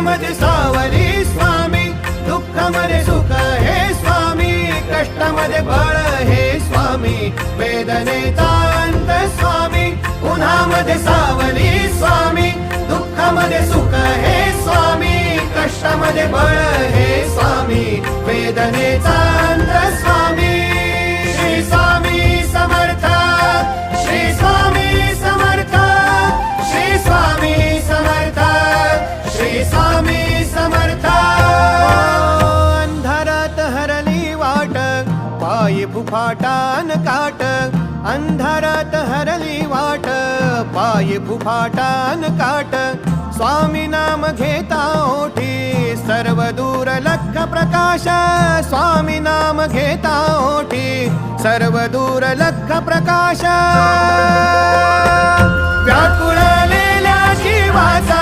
सुखामध्ये सावली स्वामी, दुःखामध्ये सुख हे स्वामी, कष्टामध्ये बळ हे स्वामी, वेदनेचा अंत स्वामी, उन्हामध्ये सावली स्वामी, दुःखामध्ये सुख हे स्वामी, कष्टामध्ये बळ हे स्वामी, वेदनेचा अंत स्वामी. श्री स्वामी समर्थ, श्री स्वामी समर्थ, श्री स्वामी समर्थ, श्री स्वामी समर्थ. अंधारात हरली वाट, पायी फुफाटान काट, अंधारात हरली वाट, पायी फुफाटान काट, स्वामी नाम घेता ओठी, सर्व दूर लख प्रकाश, स्वामी नाम घेता ओठी, सर्व दूर लख प्रकाश. व्याकुळलेल्या जीवाचा